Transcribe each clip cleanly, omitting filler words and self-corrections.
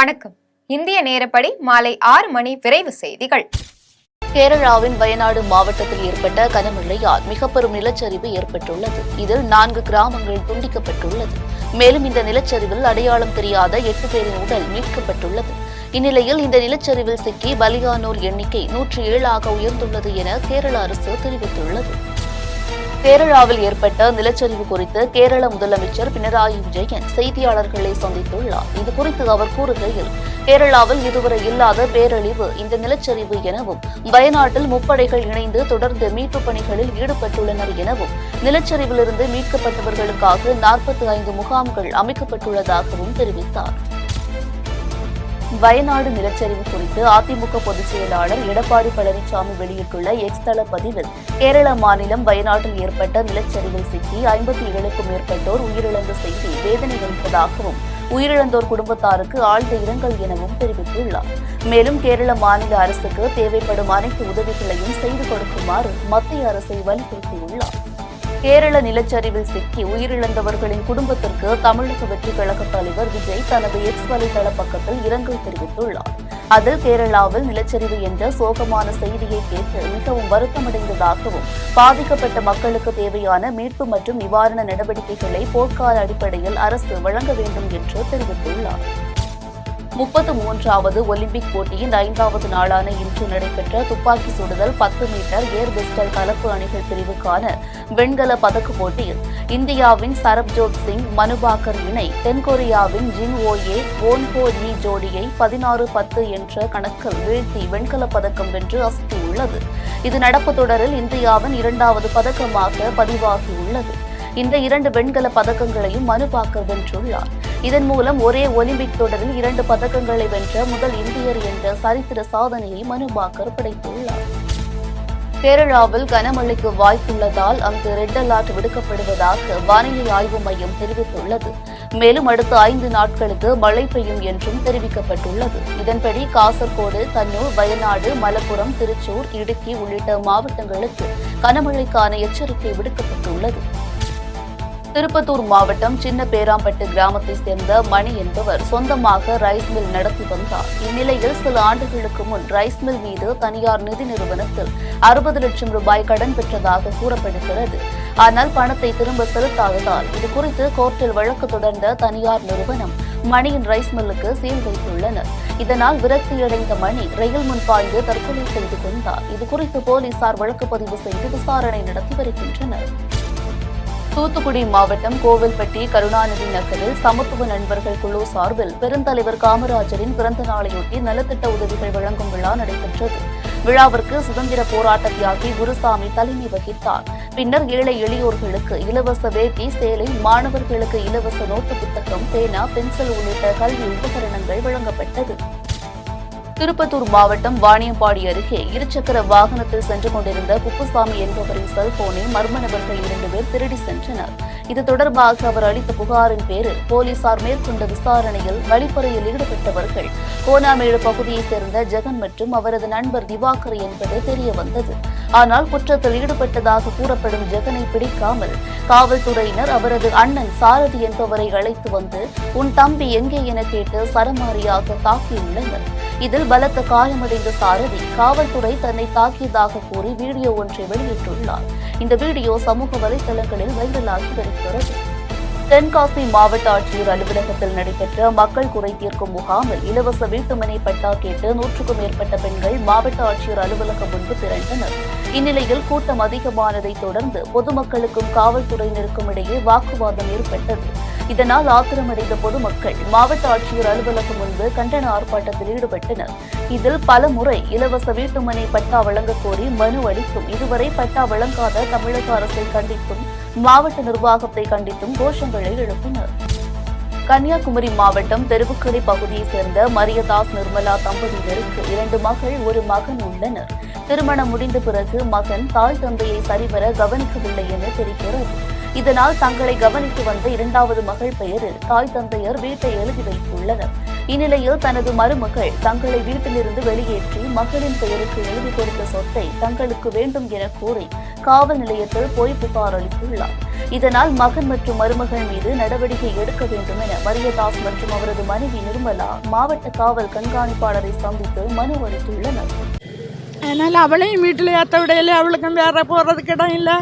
வணக்கம். இந்திய நேரப்படி மாலை 6 மணி விரைவு செய்திகள். கேரளாவின் வயநாடு மாவட்டத்தில் ஏற்பட்ட கனமழையால் மிக பெரும் நிலச்சரிவு ஏற்பட்டுள்ளது. இதில் 4 கிராமங்கள் துண்டிக்கப்பட்டுள்ளது. மேலும் இந்த நிலச்சரிவில் அடையாளம் தெரியாத 8 பேரின் உடல் மீட்கப்பட்டுள்ளது. இந்நிலையில் இந்த நிலச்சரிவில் சிக்கி பலியானோர் எண்ணிக்கை 107 உயர்ந்துள்ளது என கேரள அரசு தெரிவித்துள்ளது. கேரளாவில் ஏற்பட்ட நிலச்சரிவு குறித்து கேரள முதலமைச்சர் பினராயி விஜயன் செய்தியாளர்களை சந்தித்துள்ளார். இதுகுறித்து அவர் கூறுகையில், கேரளாவில் இதுவரை இல்லாத பேரழிவு இந்த நிலச்சரிவு எனவும், வயநாட்டில் முப்படைகள் இணைந்து தொடர்ந்து மீட்புப் பணிகளில் ஈடுபட்டுள்ளனர் எனவும், நிலச்சரிவிலிருந்து மீட்கப்பட்டவர்களுக்காக 45 முகாம்கள் அமைக்கப்பட்டுள்ளதாகவும் தெரிவித்தார். வயநாடு நிலச்சரிவு குறித்து அதிமுக பொதுச் செயலாளர் எடப்பாடி பழனிசாமி வெளியிட்டுள்ள எக்ஸ் தள பதிவில், கேரள மாநிலம் வயநாட்டில் ஏற்பட்ட நிலச்சரிவில் சிக்கி 57க்கும் மேற்பட்டோர் உயிரிழந்த செய்தி வேதனை அளிப்பதாகவும், உயிரிழந்தோர் குடும்பத்தாருக்கு ஆழ்ந்த இரங்கல் எனவும் தெரிவித்துள்ளார். மேலும் கேரள மாநில அரசுக்கு தேவைப்படும் அனைத்து உதவிகளையும் செய்து கொடுக்குமாறு மத்திய அரசை வலியுறுத்தியுள்ளார். கேரள நிலச்சரிவில் சிக்கி உயிரிழந்தவர்களின் குடும்பத்திற்கு தமிழக வெற்றிக் கழக தலைவர் விஜய் தனது எக்ஸ் வலைதள பக்கத்தில் இரங்கல் தெரிவித்துள்ளார். அதில், கேரளாவில் நிலச்சரிவு என்ற சோகமான செய்தியை கேட்டு மிகவும் வருத்தமடைந்ததாகவும், பாதிக்கப்பட்ட மக்களுக்கு தேவையான மீட்பு மற்றும் நிவாரண நடவடிக்கைகளை போர்க்கால அடிப்படையில் அரசு வழங்க வேண்டும் என்று தெரிவித்துள்ளார். 33வது ஒலிம்பிக் போட்டியின் 5வது நாளான இன்று நடைபெற்ற துப்பாக்கி சுடுதல் 10 மீட்டர் ஏர் பிஸ்டல் கலப்பு அணிகள் பிரிவுக்கான வெண்கல பதக்க போட்டியில் இந்தியாவின் சரப்ஜோத் சிங் மனுபாக்கர் இணை தென்கொரியாவின் ஜின் ஓயே ஓன்ஹோ ஜி ஜோடியை 16-10 என்ற கணக்கில் வீழ்த்தி வெண்கல பதக்கம் வென்று அசத்தியுள்ளது. இது நடப்பு தொடரில் இந்தியாவின் 2வது பதக்கமாக பதிவாகியுள்ளது. இந்த 2 வெண்கல பதக்கங்களையும் மனுபாக்கர் வென்றுள்ளார். இதன் மூலம் ஒரே ஒலிம்பிக் தொடரில் 2 பதக்கங்களை வென்ற முதல் இந்தியர் என்ற சரித்திர சாதனையை மனுபாக்கர் படைத்துள்ளார். கேரளாவில் கனமழைக்கு வாய்ப்புள்ளதால் அங்கு ரெட் அலர்ட் விடுக்கப்படுவதாக வானிலை ஆய்வு மையம் தெரிவித்துள்ளது. மேலும் அடுத்த 5 நாட்களுக்கு மழை பெய்யும் என்றும் தெரிவிக்கப்பட்டுள்ளது. இதன்படி காசர்கோடு, கண்ணூர், வயநாடு, மலப்புரம், திருச்சூர், இடுக்கி உள்ளிட்ட மாவட்டங்களுக்கு கனமழைக்கான எச்சரிக்கை விடுக்கப்பட்டுள்ளது. திருப்பத்தூர் மாவட்டம் சின்ன பேராம்பட்டு கிராமத்தைச் சேர்ந்த மணி என்பவர் சொந்தமாக ரைஸ் மில் நடத்தி வந்தார். இந்நிலையில் சில ஆண்டுகளுக்கு முன் ரைஸ் மில் மீது தனியார் நிதி நிறுவனத்தில் 60 லட்சம் ரூபாய் கடன் பெற்றதாக கூறப்படுகிறது. ஆனால் பணத்தை திரும்ப செலுத்தாததால் இதுகுறித்து கோர்ட்டில் வழக்கு தொடர்ந்த தனியார் நிறுவனம் மணியின் ரைஸ் மில்லுக்கு சீல் வைத்துள்ளனர். இதனால் விரக்தியடைந்த மணி ரயில் முன் பாய்ந்து தற்கொலை செய்து கொண்டார். இதுகுறித்து போலீசார் வழக்கு பதிவு செய்து விசாரணை நடத்தி வருகின்றனர். தூத்துக்குடி மாவட்டம் கோவில்பட்டி கருணாநிதி நகரில் சமத்துவ நண்பர்கள் குழு சார்பில் பெருந்தலைவர் காமராஜரின் பிறந்த நாளையொட்டி நலத்திட்ட உதவிகள் வழங்கும் விழா நடைபெற்றது. விழாவிற்கு சுதந்திர போராட்ட தியாகி குருசாமி தலைமை வகித்தார். பின்னர் ஏழை எளியோர்களுக்கு இலவச வேட்டி, சேலை, மாணவர்களுக்கு இலவச நோட்டு புத்தகம், பேனா, பென்சில் உள்ளிட்ட கல்வி உபகரணங்கள் வழங்கப்பட்டது. திருப்பத்தூர் மாவட்டம் வாணியம்பாடி அருகே இருசக்கர வாகனத்தில் சென்று கொண்டிருந்த குப்புசாமி என்பவரின் செல்போனை மர்ம நபர்கள் 2 பேர் திருடி சென்றனர். இது தொடர்பாக அவர் அளித்த புகாரின் பேரில் போலீசார் மேற்கொண்ட விசாரணையில் வழிப்பறையில் ஈடுபட்டவர்கள் கோனாமேடு பகுதியைச் சேர்ந்த ஜெகன் மற்றும் அவரது நண்பர் திவாகர் என்பது தெரியவந்தது. ஆனால் குற்றத்தில் ஈடுபட்டதாக கூறப்படும் ஜெகனை பிடிக்காமல் காவல்துறையினர் அவரது அண்ணன் சாரதி என்பவரை அழைத்து வந்து, உன் தம்பி எங்கே என கேட்டு சரமாரியாக தாக்கியுள்ளனர். இதில் பலத்த காயமடைந்த சாரதி காவல்துறை தன்னை தாக்கியதாக கூறி வீடியோ ஒன்றை வெளியிட்டுள்ளார். இந்த வீடியோ சமூக வலைதளங்களில் வைரலாகி வருகிறது. தென்காசி மாவட்ட ஆட்சியர் அலுவலகத்தில் நடைபெற்ற மக்கள் குறை தீர்க்கும் முகாமில் இலவச வீட்டுமனை பட்டா கேட்டு 100க்கும் மேற்பட்ட பெண்கள் மாவட்ட ஆட்சியர் அலுவலகம் முன்பு திரண்டனர். இந்நிலையில் கூட்டம் அதிகமானதைத் தொடர்ந்து பொதுமக்களுக்கும் காவல்துறையினருக்கும் இடையே வாக்குவாதம் ஏற்பட்டது. இதனால் ஆத்திரமடைந்த பொதுமக்கள் மாவட்ட ஆட்சியர் அலுவலகம் முன்பு கண்டன ஆர்ப்பாட்டத்தில் ஈடுபட்டனர். இதில் பல முறை இலவச வீட்டுமனை பட்டா வழங்கக் கோரி மனு அளித்தும் இதுவரை பட்டா வழங்காத தமிழக அரசை கண்டித்தும் மாவட்ட நிர்வாகத்தை கண்டித்தும் கோஷங்களை எழுப்பினர். கன்னியாகுமரி மாவட்டம் தெருவுக்கடை பகுதியைச் சேர்ந்த மரியதாஸ் நிர்மலா தம்பதியினருக்கு 2 மகள், 1 மகன் உள்ளனர். திருமணம் முடிந்த பிறகு மகன் தாய் தந்தையை சரிவர கவனிக்கவில்லை என தெரிகிறது. இதனால் தங்களை கவனித்து வந்த 2வது மகள் பெயரில் தாய் தந்தையர் வீட்டை எழுதி வைத்துள்ளனர். இந்நிலையில் தனது மருமகள் தங்களை வீட்டிலிருந்து வெளியேற்றி மகளின் பெயருக்கு எழுதி கொடுத்த சொத்தை தங்களுக்கு வேண்டும் என கூறி காவல் நிலையத்தில் போய் புகார் அளித்துள்ளார். இதனால் மகன் மற்றும் மருமகள் மீது நடவடிக்கை எடுக்க வேண்டும் என மரியதாஸ் மற்றும் அவரது மனைவி நிர்மலா மாவட்ட காவல் கண்காணிப்பாளரை சந்தித்து மனு அளித்துள்ளனர். அதனால் அவளையும் வீட்டில் ஏற்ற விடையில அவளுக்கும் வேற போகிறதுக்கு இடம் இல்லை.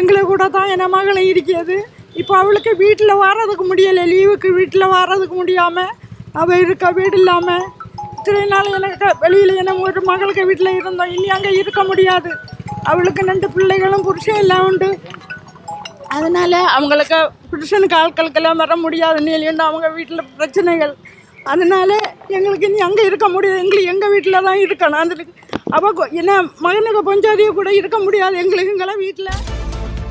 எங்களை கூட தான் என் மகளை இருக்கிறது. இப்போ அவளுக்கு வீட்டில் வர்றதுக்கு முடியலை. லீவுக்கு வீட்டில் வர்றதுக்கு முடியாமல் அவள் இருக்க வீடு இல்லாமல் இத்தனை நாள் எனக்கு வெளியில் என்ன ஒரு மகளுக்கு வீட்டில் இருந்தோம். இனி அங்கே இருக்க முடியாது. அவளுக்கு 2 பிள்ளைகளும் புருஷன் எல்லாம் உண்டு. அதனால் அவங்களுக்கு புருஷனுக்கு ஆட்களுக்கெல்லாம் வர முடியாது. நீ அவங்க வீட்டில் பிரச்சனைகள். அதனால் எங்களுக்கு இனி அங்கே இருக்க முடியாது. எங்களுக்கு எங்கள் வீட்டில் தான் இருக்கணும். அந்த அவள் என்ன மகனுக்கு பஞ்சாதியை கூட இருக்க முடியாது எங்களுக்கு எங்கெல்லாம் வீட்டில்.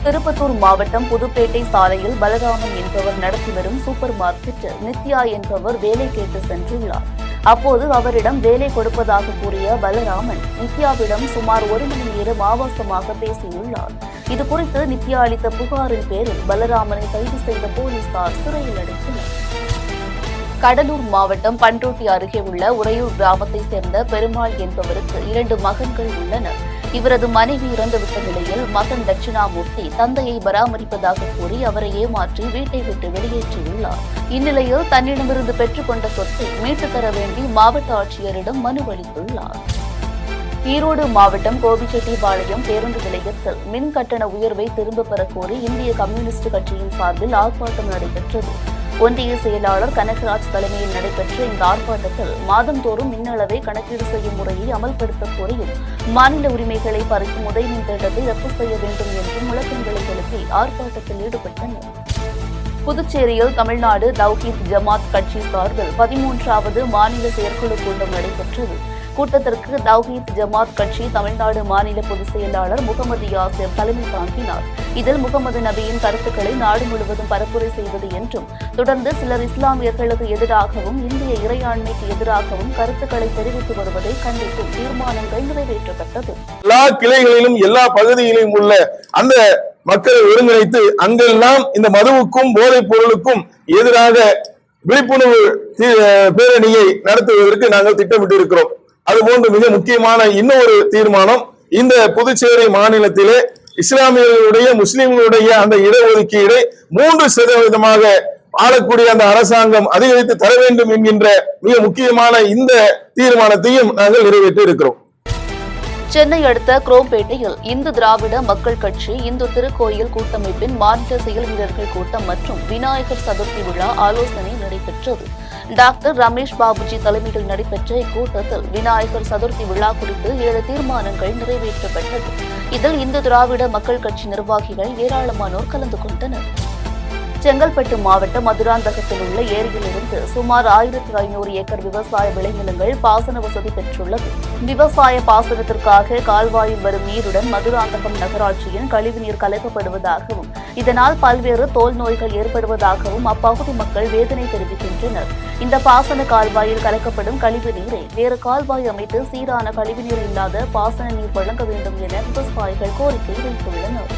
திருப்பத்தூர் மாவட்டம் புதுப்பேட்டை சாலையில் பலராமன் என்பவர் நடத்தி வரும் சூப்பர் மார்க்கெட்டில் நித்யா என்பவர் வேலை கேட்டு சென்றுள்ளார். அப்போது அவரிடம் வேலை கொடுப்பதாக கூறிய பலராமன் நித்யாவிடம் சுமார் 1 மணி நேரம் ஆபாசமாக பேசியுள்ளார். இதுகுறித்து நித்யா அளித்த புகாரின் பேரில் பலராமனை கைது செய்த போலீசார் சிறையில் அடைத்தனர். கடலூர் மாவட்டம் பண்ருட்டி அருகே உள்ள உறையூர் கிராமத்தை சேர்ந்த பெருமாள் என்பவருக்கு 2 மகன்கள் உள்ளனர். இவரது மனைவி இறந்துவிட்ட நிலையில் மகன் தட்சிணாமூர்த்தி தந்தையை பராமரிப்பதாக கூறி அவரை ஏமாற்றி வீட்டை விட்டு வெளியேற்றியுள்ளார். இந்நிலையில் தன்னிடமிருந்து பெற்றுக்கொண்ட சொத்தை மீட்டுத் தர வேண்டி மாவட்ட ஆட்சியரிடம் மனு அளித்துள்ளார். ஈரோடு மாவட்டம் கோபிச்செட்டிப்பாளையம் பேருந்து நிலையத்தில் மின் கட்டண உயர்வை திரும்பப் பெறக் கோரி இந்திய கம்யூனிஸ்ட் கட்சியின் சார்பில் ஆர்ப்பாட்டம் நடைபெற்றது. ஒன்றிய செயலாளர் கனகராஜ் தலைமையில் நடைபெற்ற இந்த ஆர்ப்பாட்டத்தில் மாதந்தோறும் மின் அளவை கணக்கீடு செய்யும் முறையை அமல்படுத்த கோரியும் மாநில உரிமைகளை பறிக்கும் உதயமின் திட்டத்தை ரத்து செய்ய வேண்டும் என்றும் முழக்கங்களை எழுப்பி ஆர்ப்பாட்டத்தில் ஈடுபட்டனர். புதுச்சேரியில் தமிழ்நாடு தவ்ஹீத் ஜமாத் கட்சி சார்பில் 13வது மாநில செயற்குழு கூட்டம் நடைபெற்றது. கூட்டத்திற்கு தவ்ஹீத் ஜமாத் கட்சி தமிழ்நாடு மாநில பொதுச் செயலாளர் முகமது யாசிர் தலைமை தாங்கினார். இதில் முகமது நபியின் கருத்துக்களை நாடு முழுவதும் பரப்புரை செய்வது என்றும் தொடர்ந்து சிலர் இஸ்லாமியர்களுக்கு எதிராகவும் இந்திய இறையாண்மைக்கு எதிராகவும் கருத்துக்களை தெரிவித்து வருவதை கண்டித்தும் தீர்மானங்கள் நிறைவேற்றப்பட்டது. எல்லா கிளைகளிலும் எல்லா பகுதிகளிலும் உள்ள அந்த மக்களை ஒருங்கிணைத்து அங்கெல்லாம் இந்த மதுவுக்கும் போதைப் பொருளுக்கும் எதிராக விழிப்புணர்வு பேரணியை நடத்துவதற்கு நாங்கள் திட்டமிட்டு இருக்கிறோம். அதுபோன்று மிக முக்கியமான இன்னொரு தீர்மானம், இந்த புதுச்சேரி மாநிலத்திலே இஸ்லாமியர்களுடைய முஸ்லிம்களுடைய அந்த இடஒதுக்கீடை 3% ஆளக்கூடிய அந்த அரசாங்கம் அதிகரித்து தர வேண்டும் என்கின்ற மிக முக்கியமான இந்த தீர்மானத்தையும் நாங்கள் நிறைவேற்றி இருக்கிறோம். சென்னை அடுத்த குரோம்பேட்டையில் இந்து திராவிட மக்கள் கட்சி இந்து திருக்கோயில் கூட்டமைப்பின் மாநில செயல் வீரர்கள் கூட்டம் மற்றும் விநாயகர் சதுர்த்தி விழா ஆலோசனை நடைபெற்றது. டாக்டர் ரமேஷ் பாபுஜி தலைமையில் நடைபெற்ற இக்கூட்டத்தில் விநாயகர் சதுர்த்தி விழா குறித்து 7 தீர்மானங்கள் நிறைவேற்றப்பட்டது. இதில் இந்து திராவிட மக்கள் கட்சி நிர்வாகிகள் ஏராளமானோர் கலந்து கொண்டனர். செங்கல்பட்டு மாவட்டம் மதுராந்தகத்தில் உள்ள ஏரியிலிருந்து சுமார் 1500 ஏக்கர் விவசாய விளைநிலங்கள் பாசன வசதி பெற்றுள்ளது. விவசாய பாசனத்திற்காக கால்வாயில் வரும் நீருடன் மதுராந்தகம் நகராட்சியின் கழிவுநீர் கலக்கப்படுவதாகவும் இதனால் பல்வேறு தோல் நோய்கள் ஏற்படுவதாகவும் அப்பகுதி மக்கள் வேதனை தெரிவிக்கின்றனர். இந்த பாசன கால்வாயில் கலக்கப்படும் கழிவு நீரை வேறு கால்வாய் அமைத்து சீரான கழிவுநீர் இல்லாத பாசன நீர் வழங்க வேண்டும் என விவசாயிகள் கோரிக்கை வைத்துள்ளனர்.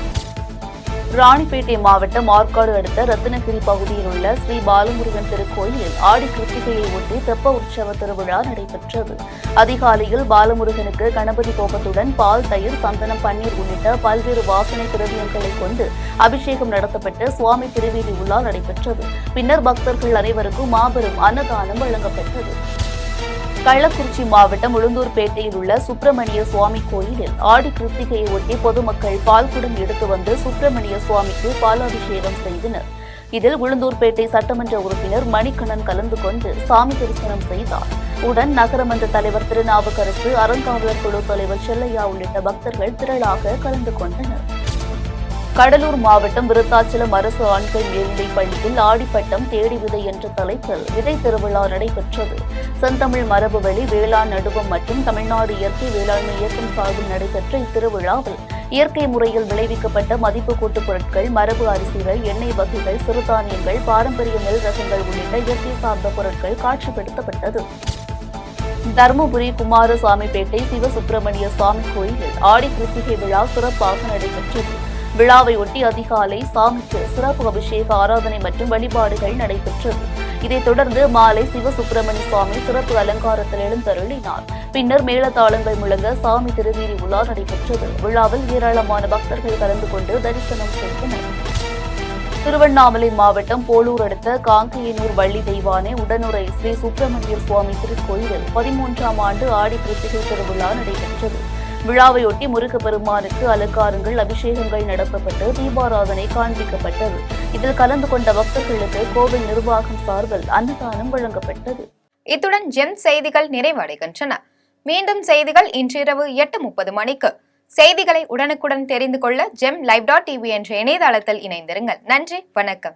ராணிப்பேட்டை மாவட்டம் ஆற்காடு அடுத்த ரத்தினகிரி பகுதியில் உள்ள ஸ்ரீ பாலமுருகன் திருக்கோயிலில் ஆடி கிருத்திகையை ஒட்டி தெப்ப உற்சவ திருவிழா நடைபெற்றது. அதிகாலையில் பாலமுருகனுக்கு கணபதி கோபத்துடன் பால், தயிர், சந்தனம், பன்னீர் உள்ளிட்ட பல்வேறு வாசனை திரவியங்களை கொண்டு அபிஷேகம் நடத்தப்பட்டு சுவாமி திருவீதி உலா நடைபெற்றது. பின்னர் பக்தர்கள் அனைவருக்கும் மாபெரும் அன்னதானம் வழங்கப்பட்டது. கள்ளக்குறிச்சி மாவட்டம் உளுந்தூர்பேட்டையில் உள்ள சுப்பிரமணிய சுவாமி கோயிலில் ஆடி கிருத்திகையை ஒட்டி பொதுமக்கள் பால்குடம் எடுத்து வந்து சுப்பிரமணிய சுவாமிக்கு பாலாபிஷேகம் செய்தனர். இதில் உளுந்தூர்பேட்டை சட்டமன்ற உறுப்பினர் மணிகண்ணன் கலந்து கொண்டு சாமி தரிசனம் செய்தார். உடன் நகரமன்ற தலைவர் திருநாவுக்கரசு, அறங்காவலர் குழு தலைவர் செல்லையா உள்ளிட்ட பக்தர்கள் திரளாக கலந்து கொண்டனர். கடலூர் மாவட்டம் விருத்தாச்சலம் அரசு ஆண்கள் மேல்நிலைப் பள்ளியில் ஆடிப்பட்டம் தேடி விதை என்ற தலைப்பில் விதை திருவிழா நடைபெற்றது. செந்தமிழ் மரபு வழி வேளாண் நடுவம் மற்றும் தமிழ்நாடு இயற்கை வேளாண்மை இயக்கம் சார்பில் நடைபெற்ற இத்திருவிழாவில் இயற்கை முறையில் விளைவிக்கப்பட்ட மதிப்பு கூட்டு பொருட்கள், மரபு அரிசிகள், எண்ணெய் வகைகள், சிறுதானியங்கள், பாரம்பரிய நெல் ரகங்கள் உள்ளிட்ட இயற்கை சார்ந்த பொருட்கள் காட்சிப்படுத்தப்பட்டது. தருமபுரி குமாரசாமிப்பேட்டை சிவசுப்பிரமணிய சுவாமி கோயிலில் ஆடி கிருத்திகை விழா சிறப்பாக நடைபெற்றது. விழாவை ஒட்டி அதிகாலை சாமிக்கு சிறப்பு அபிஷேக ஆராதனை மற்றும் வழிபாடுகள் நடைபெற்றது. இதைத் தொடர்ந்து மாலை சிவசுப்பிரமணிய சுவாமி சிறப்பு அலங்காரத்தில் எழுந்தருளினார். பின்னர் மேளதாளங்கள் முழங்க சாமி திருவீதி உலா நடைபெற்றது. விழாவில் ஏராளமான பக்தர்கள் கலந்து கொண்டு தரிசனம் செய்தனர். திருவண்ணாமலை மாவட்டம் போலூர் அடுத்த காங்கேயனூர் வள்ளி தெய்வானை உடனுறை ஸ்ரீ சுப்பிரமணிய சுவாமி திருக்கோயிலில் 13ஆம் ஆண்டு ஆடி கிருத்திகை திருவிழா நடைபெற்றது. விழாவையொட்டி முருகப்பெருமானுக்கு அலங்காரங்கள், அபிஷேகங்கள் நடத்தப்பட்டு தீபாராதனை காண்பிக்கப்பட்டது. இதில் கலந்து கொண்ட பக்தர்களுக்கு கோவில் நிர்வாகம் சார்பில் அன்னதானம் வழங்கப்பட்டது. இத்துடன் ஜெம் செய்திகள் நிறைவடைகின்றன. மீண்டும் செய்திகள் இன்றிரவு 8:30 மணிக்கு. செய்திகளை உடனுக்குடன் தெரிந்து கொள்ள GemLive.tv என்ற இணையதளத்தில் இணைந்திருங்கள். நன்றி, வணக்கம்.